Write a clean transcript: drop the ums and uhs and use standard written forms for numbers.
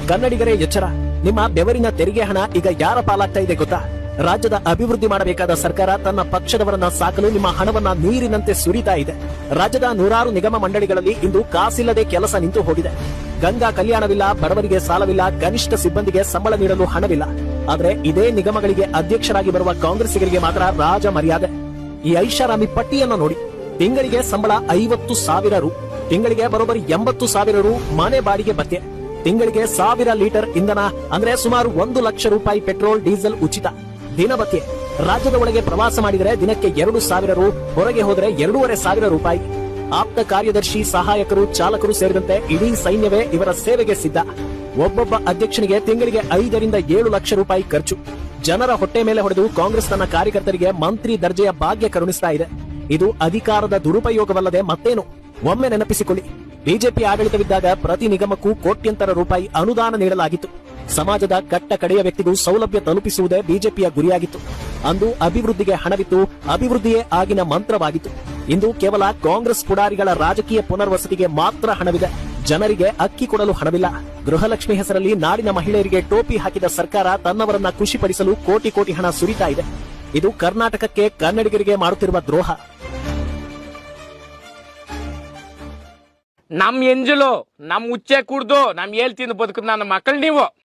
ಕನ್ನಡಿಗರೇ ಎಚ್ಚರ, ನಿಮ್ಮ ಬೆವರಿನ ತೆರಿಗೆ ಹಣ ಈಗ ಯಾರ ಪಾಲಾಗ್ತಾ ಇದೆ ಗೊತ್ತಾ? ರಾಜ್ಯದ ಅಭಿವೃದ್ಧಿ ಮಾಡಬೇಕಾದ ಸರ್ಕಾರ ತನ್ನ ಪಕ್ಷದವರನ್ನ ಸಾಕಲು ನಿಮ್ಮ ಹಣವನ್ನ ನೀರಿನಂತೆ ಸುರಿತಾ ಇದೆ. ರಾಜ್ಯದ ನೂರಾರು ನಿಗಮ ಮಂಡಳಿಗಳಲ್ಲಿ ಇಂದು ಕಾಸಿಲ್ಲದೆ ಕೆಲಸ ನಿಂತು ಹೋಗಿದೆ. ಗಂಗಾ ಕಲ್ಯಾಣವಿಲ್ಲ, ಬಡವರಿಗೆ ಸಾಲವಿಲ್ಲ, ಕನಿಷ್ಠ ಸಿಬ್ಬಂದಿಗೆ ಸಂಬಳ ನೀಡಲು ಹಣವಿಲ್ಲ. ಆದ್ರೆ ಇದೇ ನಿಗಮಗಳಿಗೆ ಅಧ್ಯಕ್ಷರಾಗಿ ಬರುವ ಕಾಂಗ್ರೆಸ್ಸಿಗರಿಗೆ ಮಾತ್ರ ರಾಜ ಮರ್ಯಾದೆ. ಈ ಐಷಾರಾಮಿ ಪಟ್ಟಿಯನ್ನು ನೋಡಿ. ತಿಂಗಳಿಗೆ ಸಂಬಳ 50,000 ರು, ತಿಂಗಳಿಗೆ ಬರೋಬ್ಬರಿ 80,000 ರು ಮನೆ ಬಾಡಿಗೆ ಭತ್ಯೆ, ತಿಂಗಳಿಗೆ 1000 ಲೀಟರ್ ಇಂಧನ ಅಂದ್ರೆ ಸುಮಾರು 1 ಲಕ್ಷ ರೂಪಾಯಿ ಪೆಟ್ರೋಲ್ ಡೀಸೆಲ್ ಉಚಿತ, ದಿನ ಭತ್ಯೆ. ರಾಜ್ಯದ ಒಳಗೆ ಪ್ರವಾಸ ಮಾಡಿದರೆ ದಿನಕ್ಕೆ 2,000 ರು, ಹೊರಗೆ ಹೋದರೆ 2,500 ರೂಪಾಯಿ. ಆಪ್ತ ಕಾರ್ಯದರ್ಶಿ, ಸಹಾಯಕರು, ಚಾಲಕರು ಸೇರಿದಂತೆ ಇಡೀ ಸೈನ್ಯವೇ ಇವರ ಸೇವೆಗೆ ಸಿದ್ಧ. ಒಬ್ಬೊಬ್ಬ ಅಧ್ಯಕ್ಷನಿಗೆ ತಿಂಗಳಿಗೆ 5 ರಿಂದ 7 ಲಕ್ಷ ರೂಪಾಯಿ ಖರ್ಚು. ಜನರ ಹೊಟ್ಟೆ ಮೇಲೆ ಹೊಡೆದು ಕಾಂಗ್ರೆಸ್ ತನ್ನ ಕಾರ್ಯಕರ್ತರಿಗೆ ಮಂತ್ರಿ ದರ್ಜೆಯ ಭಾಗ್ಯ ಕರುಣಿಸ್ತಾ ಇದೆ. ಇದು ಅಧಿಕಾರದ ದುರುಪಯೋಗವಲ್ಲದೆ ಮತ್ತೇನು? ಒಮ್ಮೆ ನೆನಪಿಸಿಕೊಳ್ಳಿ, ಬಿಜೆಪಿ ಆಡಳಿತವಿದ್ದಾಗ ಪ್ರತಿ ನಿಗಮಕ್ಕೂ ಕೋಟ್ಯಂತರ ರೂಪಾಯಿ ಅನುದಾನ ನೀಡಲಾಗಿತ್ತು. ಸಮಾಜದ ಕಟ್ಟ ಕಡೆಯ ವ್ಯಕ್ತಿಗೂ ಸೌಲಭ್ಯ ತಲುಪಿಸುವುದೇ ಬಿಜೆಪಿಯ ಗುರಿಯಾಗಿತ್ತು. ಅಂದು ಅಭಿವೃದ್ಧಿಗೆ ಹಣವಿತ್ತು, ಅಭಿವೃದ್ಧಿಯೇ ಆಗಿನ ಮಂತ್ರವಾಗಿತ್ತು. ಇಂದು ಕೇವಲ ಕಾಂಗ್ರೆಸ್ ಪುಡಾರಿಗಳ ರಾಜಕೀಯ ಪುನರ್ವಸತಿಗೆ ಮಾತ್ರ ಹಣವಿದೆ, ಜನರಿಗೆ ಅಕ್ಕಿ ಕೊಡಲು ಹಣವಿಲ್ಲ. ಗೃಹಲಕ್ಷ್ಮಿ ಹೆಸರಲ್ಲಿ ನಾಡಿನ ಮಹಿಳೆಯರಿಗೆ ಟೋಪಿ ಹಾಕಿದ ಸರ್ಕಾರ ತನ್ನವರನ್ನ ಖುಷಿಪಡಿಸಲು ಕೋಟಿ ಕೋಟಿ ಹಣ ಸುರಿತಾ ಇದೆ. ಇದು ಕರ್ನಾಟಕಕ್ಕೆ, ಕನ್ನಡಿಗರಿಗೆ ಮಾಡುತ್ತಿರುವ ದ್ರೋಹ. ನಮ್ ಎಂಜಲು ನಮ್ ಉಚ್ಚೆ ಕುಡ್ದು ನಮ್ ಹೇಳ್ತಿಂದು ಬದುಕುದ್ ನನ್ನ ಮಕ್ಕಳು ನೀವು.